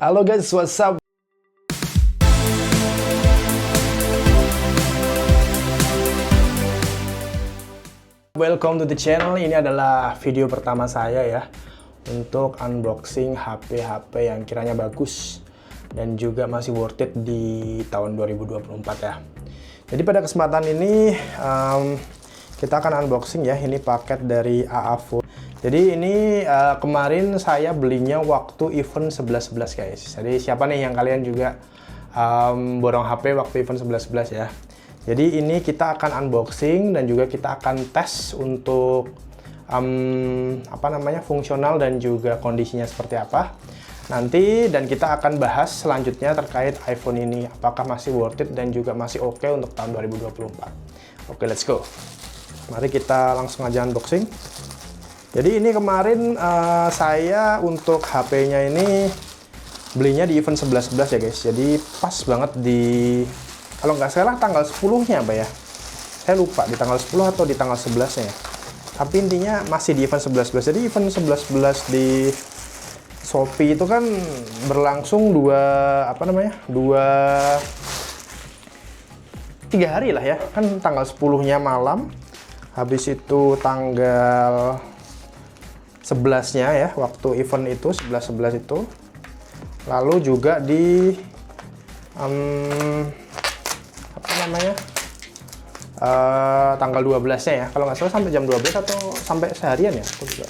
Halo guys, what's up? Welcome to the channel. Ini adalah video pertama saya ya untuk unboxing HP-HP yang kiranya bagus dan juga masih worth it di tahun 2024 ya. Jadi pada kesempatan ini kita akan unboxing ya. Ini paket dari AA Phone. Jadi ini kemarin saya belinya waktu event 11.11 guys. Jadi siapa nih yang kalian juga borong HP waktu event 11.11 ya. Jadi ini kita akan unboxing dan juga kita akan tes untuk fungsional dan juga kondisinya seperti apa nanti, dan kita akan bahas selanjutnya terkait iPhone ini apakah masih worth it dan juga masih oke untuk tahun 2024. Oke, let's go. Mari kita langsung aja unboxing. Jadi ini kemarin saya untuk HP-nya ini belinya di event 11.11 ya guys. Jadi pas banget di, kalau nggak salah tanggal 10-nya apa ya? Saya lupa di tanggal 10 atau di tanggal 11-nya ya. Tapi intinya masih di event 11.11. Jadi event 11.11 di Shopee itu kan berlangsung 3 hari lah ya. Kan tanggal 10-nya malam, habis itu tanggal 11-nya ya, waktu event itu 11.11 itu. Lalu juga di tanggal 12-nya ya, kalau nggak salah sampai jam 12 atau sampai seharian ya, aku juga.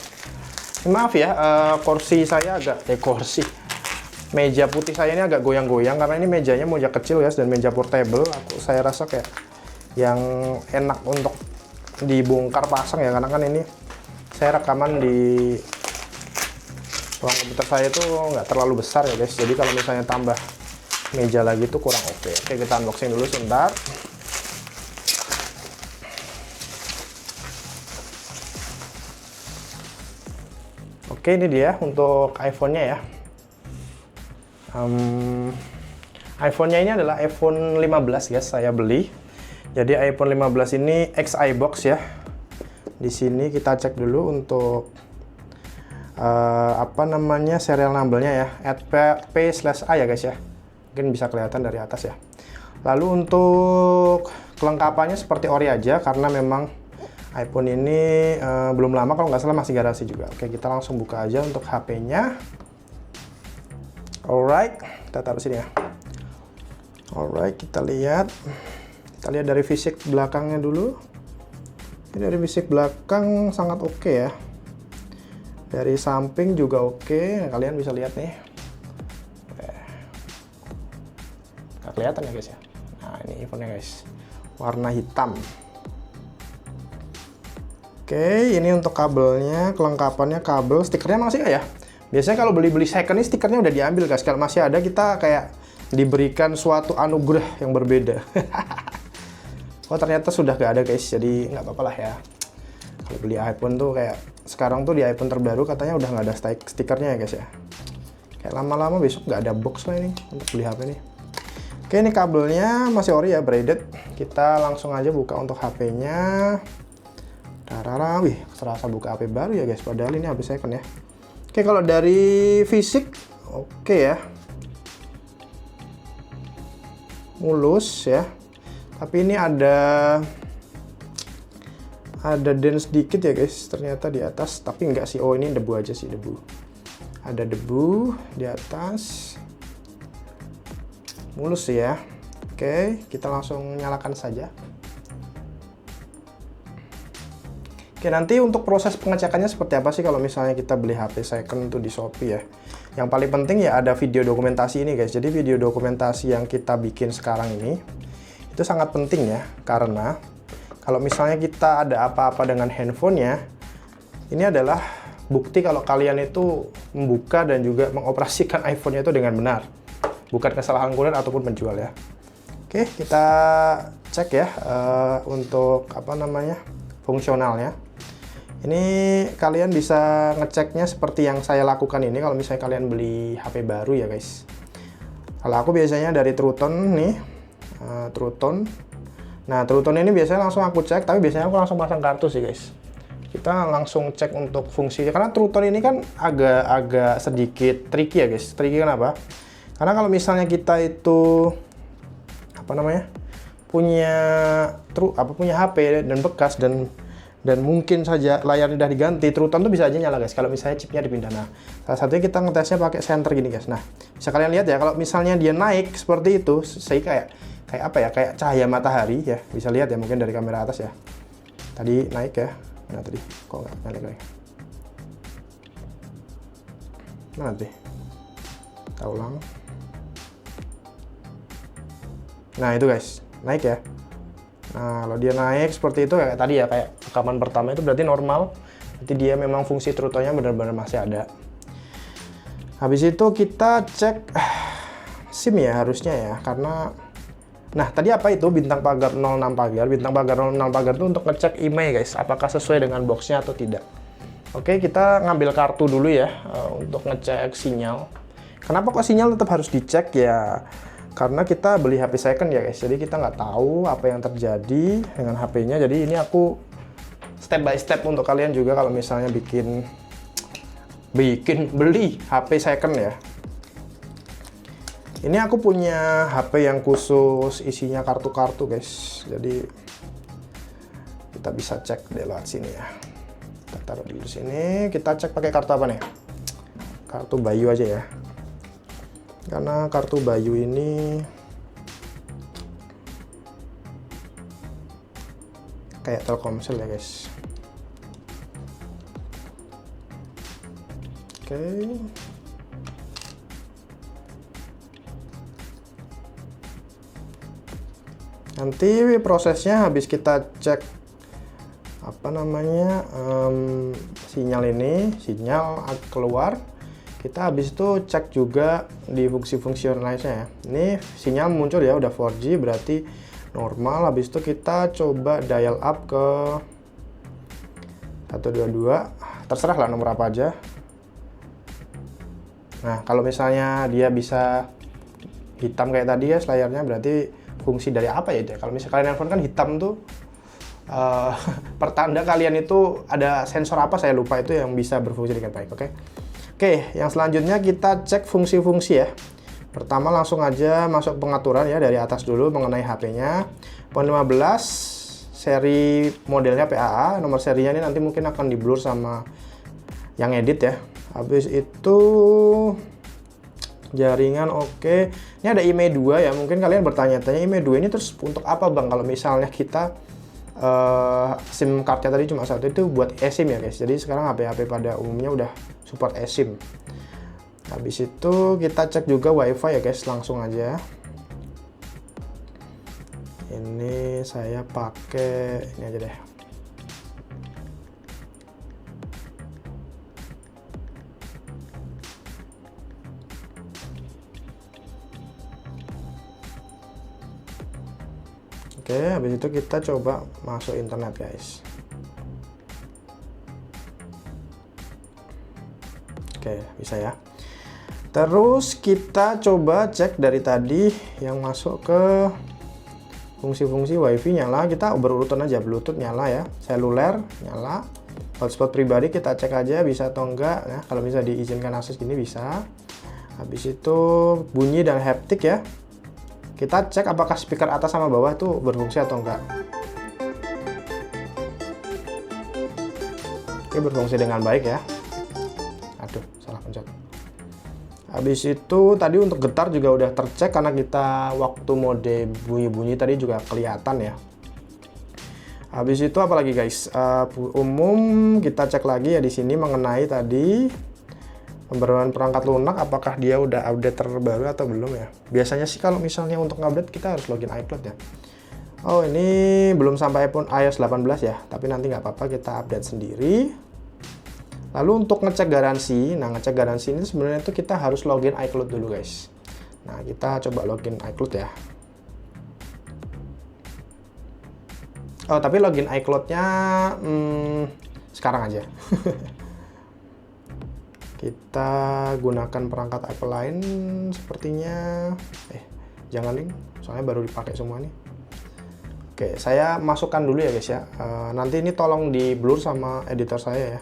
Maaf ya, meja putih saya ini agak goyang-goyang karena ini mejanya meja kecil guys, dan meja portable. Saya rasa kayak yang enak untuk dibongkar pasang ya, karena kan ini saya rekaman di ruang komputer saya itu nggak terlalu besar ya guys. Jadi kalau misalnya tambah meja lagi itu kurang oke. Oke, kita unboxing dulu sebentar. Oke, ini dia untuk iPhone-nya ya. iPhone-nya ini adalah iPhone 15 guys, saya beli. Jadi iPhone 15 ini XI box ya. Di sini kita cek dulu untuk serial number-nya ya, @p/a ya guys ya. Mungkin bisa kelihatan dari atas ya. Lalu untuk kelengkapannya seperti ori aja, karena memang iPhone ini belum lama, kalau nggak salah masih garasi juga. Oke, kita langsung buka aja untuk HP-nya. Alright, kita taruh sini ya. Alright, kita lihat dari fisik belakangnya dulu. Ini dari fisik belakang sangat oke ya. Dari samping juga oke. Nah, kalian bisa lihat nih. Nggak kelihatan ya guys ya. Nah, ini iPhone-nya guys, warna hitam. Oke, ini untuk kabelnya, kelengkapannya kabel, stikernya masih nggak ya? Biasanya kalau beli-beli second ini stikernya udah diambil guys. Kalau masih ada, kita kayak diberikan suatu anugerah yang berbeda. Oh, ternyata sudah nggak ada guys, jadi nggak apa-apa lah ya. Kalau beli iPhone tuh kayak sekarang tuh di iPhone terbaru katanya udah nggak ada stikernya ya guys ya. Kayak lama-lama besok nggak ada box lah ini untuk beli HP ini. Oke, ini kabelnya masih ori ya, braided. Kita langsung aja buka untuk HP-nya. Wih, serasa buka HP baru ya guys, padahal ini HP second ya. Oke, kalau dari fisik oke ya, mulus ya. Tapi ini ada dent sedikit ya guys, ternyata di atas. Tapi enggak sih, oh ini debu aja sih, debu. Ada debu di atas. Mulus ya. Oke, kita langsung nyalakan saja. Oke, nanti untuk proses pengecekannya seperti apa sih kalau misalnya kita beli HP second tuh di Shopee ya. Yang paling penting ya ada video dokumentasi ini guys. Jadi video dokumentasi yang kita bikin sekarang ini itu sangat penting ya, karena kalau misalnya kita ada apa-apa dengan handphonenya, ini adalah bukti kalau kalian itu membuka dan juga mengoperasikan iPhone-nya itu dengan benar, bukan kesalahan kurir ataupun penjual ya. Oke, kita cek ya untuk fungsionalnya. Ini kalian bisa ngeceknya seperti yang saya lakukan ini kalau misalnya kalian beli HP baru ya guys. Kalau aku biasanya dari True Tone nih, True Tone. Nah, True Tone ini biasanya langsung aku cek, tapi biasanya aku langsung pasang kartu sih guys. kita langsung cek untuk fungsi, karena True Tone ini kan agak sedikit tricky ya guys. Tricky kenapa? Karena kalau misalnya kita itu apa namanya punya HP dan bekas dan mungkin saja layarnya udah diganti, True Tone tuh bisa aja nyala guys kalau misalnya chipnya dipindah. Nah, salah satunya kita ngetesnya pakai senter gini guys. Nah, bisa kalian lihat ya, kalau misalnya dia naik seperti itu, saya kayak apa ya, kayak cahaya matahari ya, bisa lihat ya mungkin dari kamera atas ya. Tadi naik ya, nah tadi kok nggak naik. Nah, nanti kita ulang. Nah itu guys, naik ya. Nah, kalau dia naik seperti itu kayak tadi ya, kayak rekaman pertama itu berarti normal. Berarti dia memang fungsi True Tone-nya benar-benar masih ada. Habis itu kita cek SIM ya harusnya ya, karena nah tadi apa itu bintang pagar 06 pagar. Bintang pagar 06 pagar itu untuk ngecek email guys, apakah sesuai dengan boxnya atau tidak. Oke, kita ngambil kartu dulu ya untuk ngecek sinyal. Kenapa kok sinyal tetap harus dicek ya? Karena kita beli HP second ya guys, jadi kita nggak tahu apa yang terjadi dengan HP-nya. Jadi ini aku step by step untuk kalian juga kalau misalnya beli HP second ya. Ini aku punya HP yang khusus isinya kartu-kartu guys, jadi kita bisa cek lewat sini ya. Kita taruh di sini, kita cek pakai kartu apa nih? Kartu Bayu aja ya. Karena kartu Bayu ini kayak Telkomsel ya guys. Oke. Nanti prosesnya habis kita cek apa namanya sinyal keluar. Kita habis itu cek juga di fungsi-fungsi lainnya ya. Ini sinyal muncul ya, udah 4G berarti normal. Habis itu kita coba dial up ke 122, terserah lah nomor apa aja. Nah, kalau misalnya dia bisa hitam kayak tadi ya layarnya, berarti fungsi dari apa ya? Kalau misalnya kalian handphone kan hitam tuh pertanda kalian itu ada sensor apa, saya lupa, itu yang bisa berfungsi dengan baik. Oke, yang selanjutnya kita cek fungsi-fungsi ya. Pertama langsung aja masuk pengaturan ya, dari atas dulu mengenai HP-nya. Phone 15 seri modelnya PAA, nomor serinya ini nanti mungkin akan di blur sama yang edit ya. Habis itu jaringan oke. Ini ada IMEI 2 ya, mungkin kalian bertanya-tanya IMEI 2 ini terus untuk apa bang kalau misalnya kita SIM cardnya tadi cuma satu, itu buat eSIM ya guys. Jadi sekarang HP-HP pada umumnya udah support eSIM. Habis itu kita cek juga WiFi ya guys, langsung aja. Ini saya pakai ini aja deh. Oke, habis itu kita coba masuk internet guys. Oke, bisa ya. Terus kita coba cek dari tadi yang masuk ke fungsi-fungsi WiFi nyala, kita berurutan aja. Bluetooth nyala ya, seluler nyala, hotspot pribadi kita cek aja bisa atau enggak ya. Kalau bisa diizinkan akses gini bisa. Habis itu bunyi dan haptik ya. Kita cek apakah speaker atas sama bawah itu berfungsi atau enggak. Oke, berfungsi dengan baik ya. Aduh, salah pencet. Habis itu tadi untuk getar juga udah tercek karena kita waktu mode bunyi-bunyi tadi juga kelihatan ya. Habis itu apalagi guys? Umum kita cek lagi ya di sini mengenai tadi pembaruan perangkat lunak, apakah dia udah update terbaru atau belum ya. Biasanya sih kalau misalnya untuk update kita harus login iCloud ya. Oh, ini belum sampai pun iOS 18 ya, tapi nanti nggak apa-apa, kita update sendiri. Lalu untuk ngecek garansi, nah ngecek garansi ini sebenarnya itu kita harus login iCloud dulu guys. Nah, kita coba login iCloud ya. Oh, tapi login iCloud-nya sekarang aja. Kita gunakan perangkat Apple lain sepertinya. Jangan nih, soalnya baru dipakai semua nih. Oke, saya masukkan dulu ya guys ya. Nanti ini tolong di blur sama editor saya ya.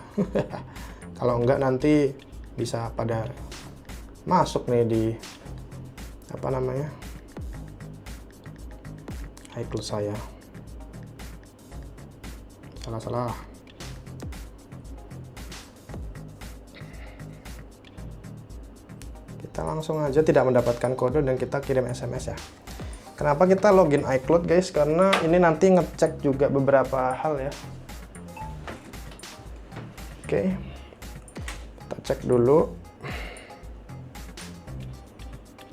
Kalau enggak nanti bisa pada masuk nih di apa namanya, iCloud saya. Salah. Kita langsung aja tidak mendapatkan kode dan kita kirim SMS ya. Kenapa kita login iCloud guys? Karena ini nanti ngecek juga beberapa hal ya. Oke, kita cek dulu.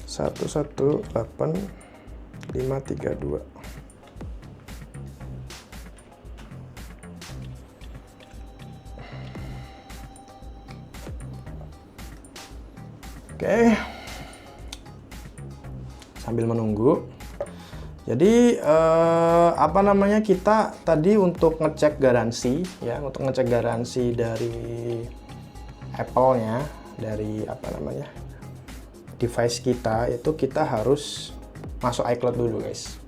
118532. Oke, sambil menunggu. Jadi apa namanya, kita tadi untuk ngecek garansi ya, untuk ngecek garansi dari Apple-nya, dari apa namanya, device kita, itu kita harus masuk iCloud dulu guys.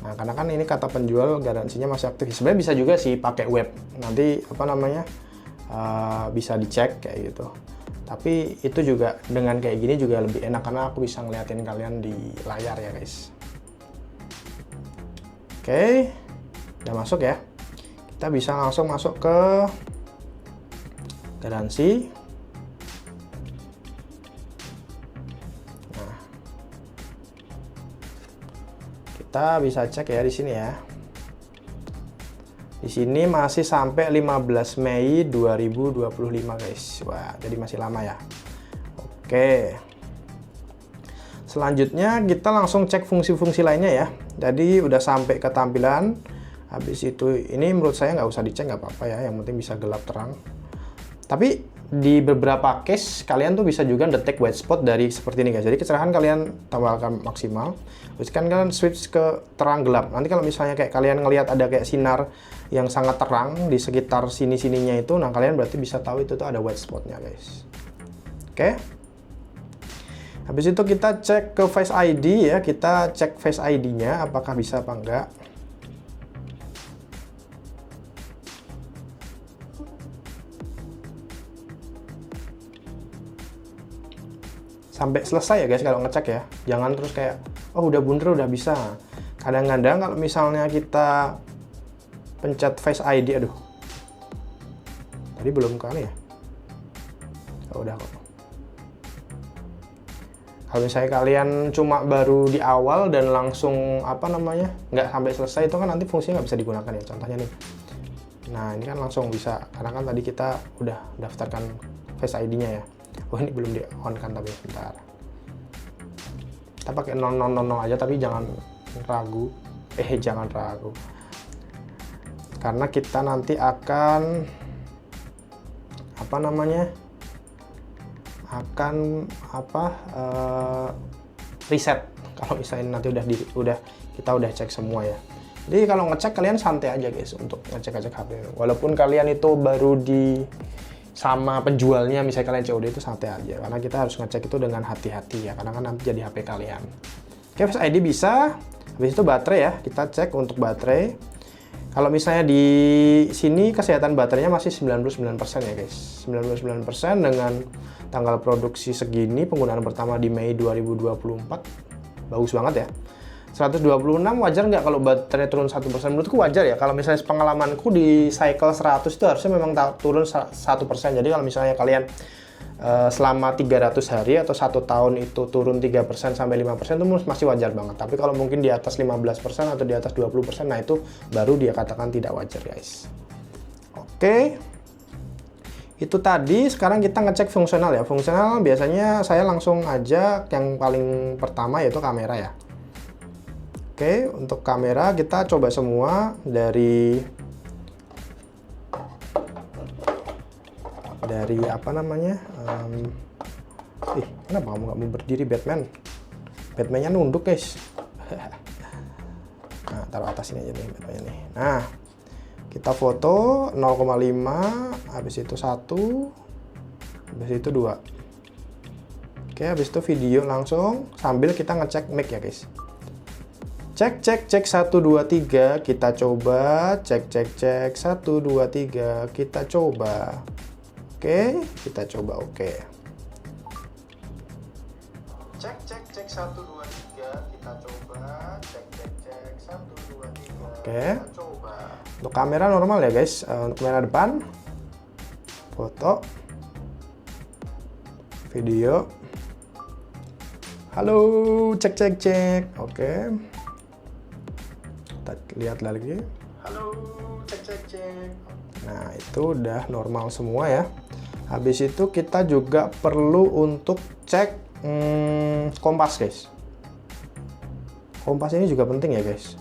Nah, karena kan ini kata penjual garansinya masih aktif. Sebenarnya bisa juga sih pakai web, nanti apa namanya, bisa dicek kayak gitu. Tapi itu juga dengan kayak gini juga lebih enak karena aku bisa ngeliatin kalian di layar ya guys. Oke, udah masuk ya. Kita bisa langsung masuk ke garansi. Nah, kita bisa cek ya di sini ya. Di sini masih sampai 15 Mei 2025 guys. Wah, jadi masih lama ya. Oke. Selanjutnya kita langsung cek fungsi-fungsi lainnya ya. Jadi udah sampai ke tampilan. Habis itu ini menurut saya nggak usah dicek, nggak apa-apa ya. Yang penting bisa gelap terang. Tapi di beberapa case kalian tuh bisa juga detect white spot dari seperti ini guys. Jadi kecerahan kalian tambahkan maksimal. Terus kan kalian switch ke terang gelap. Nanti kalau misalnya kayak kalian ngelihat ada kayak sinar yang sangat terang di sekitar sini-sininya itu, nah kalian berarti bisa tahu itu tuh ada white spotnya guys. Oke. Habis itu kita cek ke Face ID ya, kita cek Face ID-nya apakah bisa apa enggak. Sampai selesai ya guys kalau ngecek ya. Jangan terus kayak, oh udah bundar udah bisa. Kadang-kadang kalau misalnya kita pencet Face ID, aduh. Tadi belum kan ya? Oh, udah kok. Kalau misalnya kalian cuma baru di awal dan langsung apa namanya, nggak sampai selesai, itu kan nanti fungsinya nggak bisa digunakan ya. Contohnya nih. Nah ini kan langsung bisa, karena kan tadi kita udah daftarkan Face ID-nya ya. Oh ini belum di on kan, tapi bentar. Kita pakai 0000 aja, tapi jangan ragu. Jangan ragu. Karena kita nanti akan apa namanya? Reset kalau misalnya nanti kita udah cek semua ya. Jadi kalau ngecek kalian santai aja guys untuk ngecek HP. Walaupun kalian itu baru di sama penjualnya, misalnya kalian COD, itu santai aja karena kita harus ngecek itu dengan hati-hati ya, karena kan nanti jadi HP kalian. Oke, Face ID bisa. Habis itu baterai ya, kita cek untuk baterai. Kalau misalnya di sini kesehatan baterainya masih 99% ya guys. 99% dengan tanggal produksi segini, penggunaan pertama di Mei 2024. Bagus banget ya. 126 wajar nggak kalau baterai turun 1%? Menurutku wajar ya. Kalau misalnya pengalamanku di cycle 100 itu harusnya memang turun 1%. Jadi kalau misalnya kalian selama 300 hari atau 1 tahun itu turun 3% sampai 5% itu masih wajar banget. Tapi kalau mungkin di atas 15% atau di atas 20%, nah itu baru dia katakan tidak wajar guys. Oke. Itu tadi. Sekarang kita ngecek fungsional ya. Fungsional biasanya saya langsung aja yang paling pertama yaitu kamera ya. Oke, untuk kamera kita coba semua dari apa namanya, kenapa kamu nggak mau berdiri Batman? Batman-nya nunduk guys. Nah, taruh atas ini aja nih Batman-nya nih. Nah, kita foto 0,5, habis itu 1, habis itu 2. Oke, habis itu video langsung sambil kita ngecek mic ya guys. Cek, cek, cek, 1, 2, 3, kita coba. Cek, cek, cek, 1, 2, 3, kita coba. Oke, kita coba, oke. Cek, cek, cek, 1, 2, 3, kita coba. Cek, cek, cek, 1, 2, 3, oke. Kita coba. Untuk kamera normal ya guys, untuk kamera depan. Foto. Video. Halo, cek, cek, cek, oke. Kita lihat lagi. Halo, cek, cek, cek. Nah, itu udah normal semua ya. Habis itu kita juga perlu untuk cek kompas guys. Kompas ini juga penting ya guys.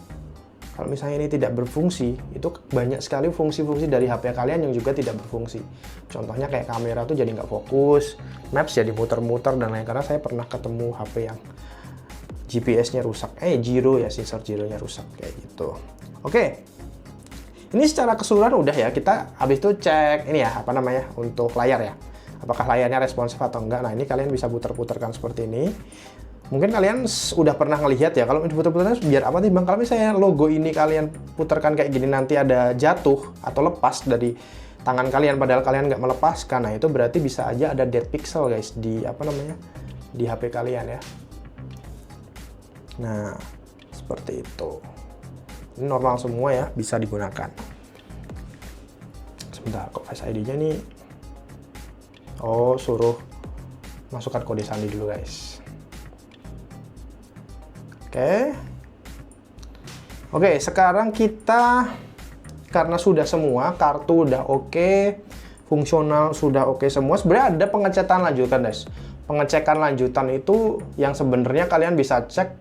Kalau misalnya ini tidak berfungsi, itu banyak sekali fungsi-fungsi dari HP kalian yang juga tidak berfungsi. Contohnya kayak kamera tuh jadi nggak fokus, Maps jadi muter-muter dan lain, karena saya pernah ketemu HP yang GPS-nya rusak, Giro ya, sensor gironya rusak kayak gitu. Oke, ini secara keseluruhan udah ya. Kita habis itu cek ini ya, apa namanya, untuk layar ya, apakah layarnya responsif atau enggak. Nah, ini kalian bisa putar-putarkan seperti ini. Mungkin kalian udah pernah ngelihat ya, kalau diputar-putar biar apa nih bang, kalau misalnya logo ini kalian putarkan kayak gini nanti ada jatuh atau lepas dari tangan kalian padahal kalian nggak melepaskan, nah itu berarti bisa aja ada dead pixel guys di apa namanya, di HP kalian ya. Nah, seperti itu. Ini normal semua ya, bisa digunakan. Sebentar, kok Face ID-nya nih. Oh, suruh masukkan kode sandi dulu guys. Oke, sekarang kita, karena sudah semua, kartu udah oke, fungsional sudah oke semua, sebenarnya ada pengecekan lanjutan guys. Pengecekan lanjutan itu yang sebenarnya kalian bisa cek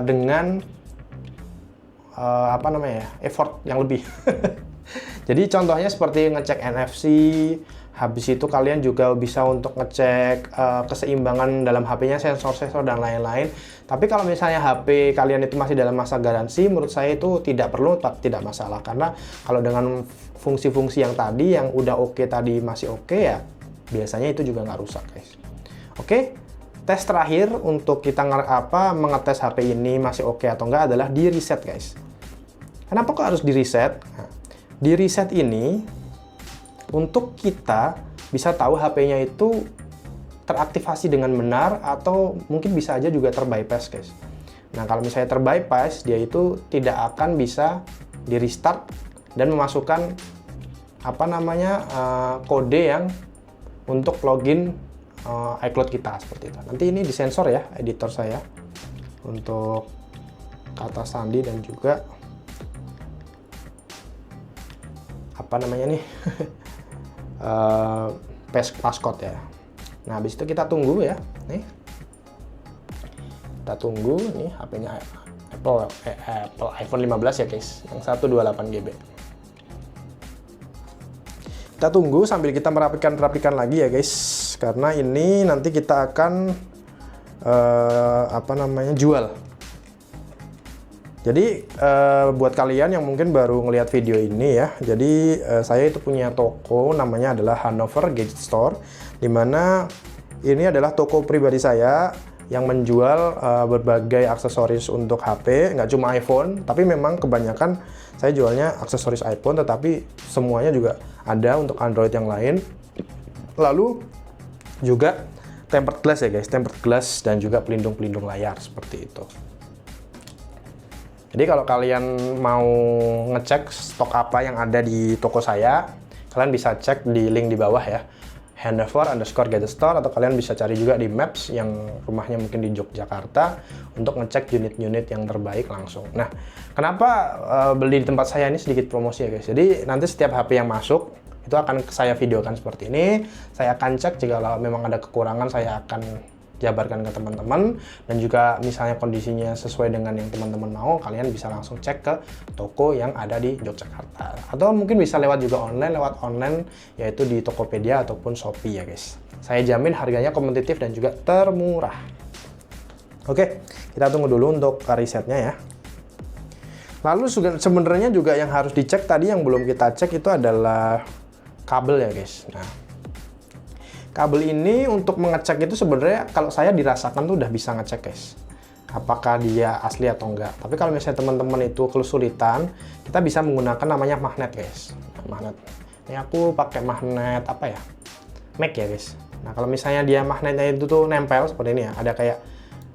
dengan apa namanya ya, effort yang lebih. Jadi contohnya seperti ngecek NFC, habis itu kalian juga bisa untuk ngecek keseimbangan dalam HP-nya, sensor-sensor dan lain-lain. Tapi kalau misalnya HP kalian itu masih dalam masa garansi, menurut saya itu tidak perlu, tidak masalah. Karena kalau dengan fungsi-fungsi yang tadi, yang udah oke tadi masih oke ya, biasanya itu juga nggak rusak guys. Oke, tes terakhir untuk kita mengetes HP ini masih oke atau enggak adalah di reset guys. Kenapa kok harus di reset? Nah, di reset ini untuk kita bisa tahu HP-nya itu teraktivasi dengan benar atau mungkin bisa aja juga terbypass guys. Nah, kalau misalnya terbypass, dia itu tidak akan bisa di restart dan memasukkan apa namanya kode yang untuk login iCloud kita seperti itu. Nanti ini disensor ya editor saya untuk kata sandi dan juga apa namanya nih passcode ya. Nah, habis itu kita tunggu ya. Nih, kita tunggu nih HP-nya Apple iPhone 15 ya guys, yang 128 GB. Kita tunggu sambil kita merapikan lagi ya guys, karena ini nanti kita akan apa namanya, jual. Jadi buat kalian yang mungkin baru ngelihat video ini ya, jadi saya itu punya toko namanya adalah Hanover Gadget Store, dimana ini adalah toko pribadi saya yang menjual berbagai aksesoris untuk HP, nggak cuma iPhone, tapi memang kebanyakan saya jualnya aksesoris iPhone, tetapi semuanya juga ada untuk Android yang lain. Lalu juga tempered glass ya guys, tempered glass dan juga pelindung-pelindung layar seperti itu. Jadi kalau kalian mau ngecek stok apa yang ada di toko saya, kalian bisa cek di link di bawah ya, Hanover_Gadget Store, atau kalian bisa cari juga di Maps yang rumahnya mungkin di Yogyakarta untuk ngecek unit-unit yang terbaik langsung. Nah, kenapa beli di tempat saya ini sedikit promosi ya guys. Jadi nanti setiap HP yang masuk itu akan saya videokan seperti ini. Saya akan cek, jika memang ada kekurangan saya akan jabarkan ke teman-teman, dan juga misalnya kondisinya sesuai dengan yang teman-teman mau, kalian bisa langsung cek ke toko yang ada di Yogyakarta, atau mungkin bisa lewat online yaitu di Tokopedia ataupun Shopee ya guys. Saya jamin harganya kompetitif dan juga termurah. Oke, kita tunggu dulu untuk risetnya ya. Lalu sebenarnya juga yang harus dicek tadi yang belum kita cek itu adalah kabel ya guys. Nah, kabel ini untuk mengecek itu sebenarnya kalau saya dirasakan tuh udah bisa ngecek guys. apakah dia asli atau enggak. Tapi kalau misalnya teman-teman itu kesulitan, kita bisa menggunakan namanya magnet guys. Magnet. Ini aku pakai magnet apa ya? MAC ya guys. Nah kalau misalnya dia magnetnya itu tuh nempel seperti ini ya,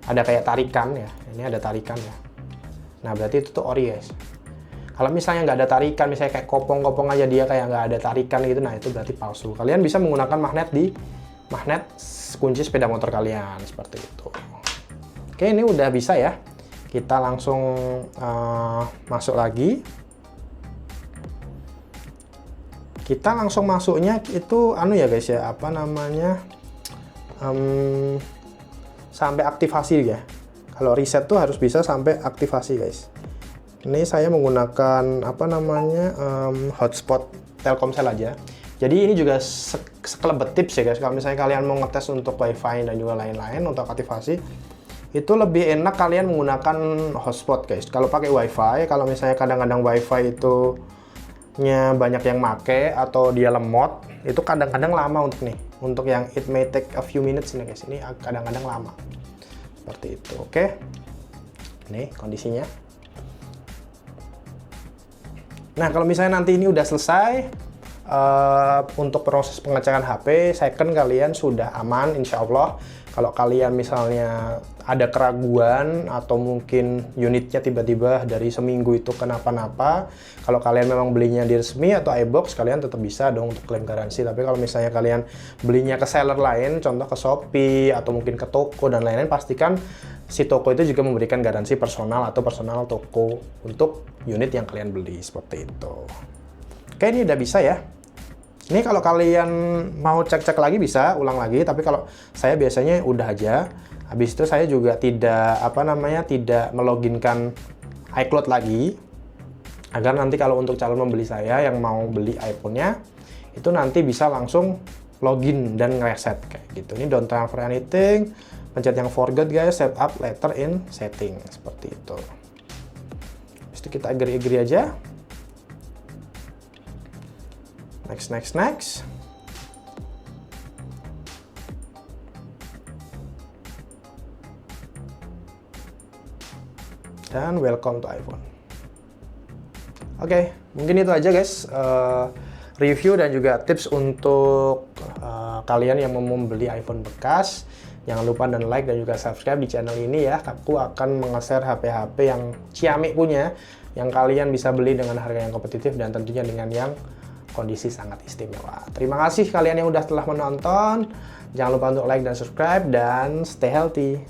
ada kayak tarikan ya. Ini ada tarikan ya. Nah berarti itu tuh ori guys. Kalau misalnya nggak ada tarikan, misalnya kayak kopong-kopong aja dia kayak nggak ada tarikan gitu, nah itu berarti palsu. Kalian bisa menggunakan magnet di magnet kunci sepeda motor kalian, seperti itu. Oke, ini udah bisa ya. Kita langsung masuk lagi. Kita langsung masuknya itu ya guys ya, apa namanya, sampai aktivasi ya. Kalau reset tuh harus bisa sampai aktivasi guys. Ini saya menggunakan apa namanya hotspot Telkomsel aja. Jadi ini juga sekelebet tips ya guys. Kalau misalnya kalian mau ngetes untuk WiFi dan juga lain-lain untuk aktivasi, itu lebih enak kalian menggunakan hotspot guys. Kalau pakai WiFi, kalau misalnya kadang-kadang WiFi itu banyak yang make atau dia lemot, itu kadang-kadang lama untuk yang it may take a few minutes ini guys. Ini kadang-kadang lama. Seperti itu. Oke. Ini kondisinya. Nah, kalau misalnya nanti ini udah selesai untuk proses pengecekan HP, second kalian sudah aman insya Allah. Kalau kalian misalnya ada keraguan atau mungkin unitnya tiba-tiba dari seminggu itu kenapa-napa, kalau kalian memang belinya di resmi atau iBox, kalian tetap bisa dong untuk klaim garansi. Tapi kalau misalnya kalian belinya ke seller lain, contoh ke Shopee atau mungkin ke toko dan lain-lain, pastikan si toko itu juga memberikan garansi personal atau personal toko untuk unit yang kalian beli, seperti itu. Oke, ini udah bisa ya. Ini kalau kalian mau cek-cek lagi bisa, ulang lagi, tapi kalau saya biasanya udah aja. Habis itu saya juga tidak tidak meloginkan iCloud lagi, agar nanti kalau untuk calon pembeli saya yang mau beli iPhone-nya, itu nanti bisa langsung login dan ngereset kayak gitu. Ini don't transfer anything, pencet yang forgot guys, set up later in setting, seperti itu. Habis itu kita agree aja. Next. Dan welcome to iPhone. Oke, mungkin itu aja guys, review dan juga tips untuk kalian yang mau membeli iPhone bekas. Jangan lupa dan like dan juga subscribe di channel ini ya. Aku akan nge-share HP-HP yang Xiaomi punya, yang kalian bisa beli dengan harga yang kompetitif dan tentunya dengan yang kondisi sangat istimewa. Terima kasih kalian yang udah telah menonton. Jangan lupa untuk like dan subscribe dan stay healthy.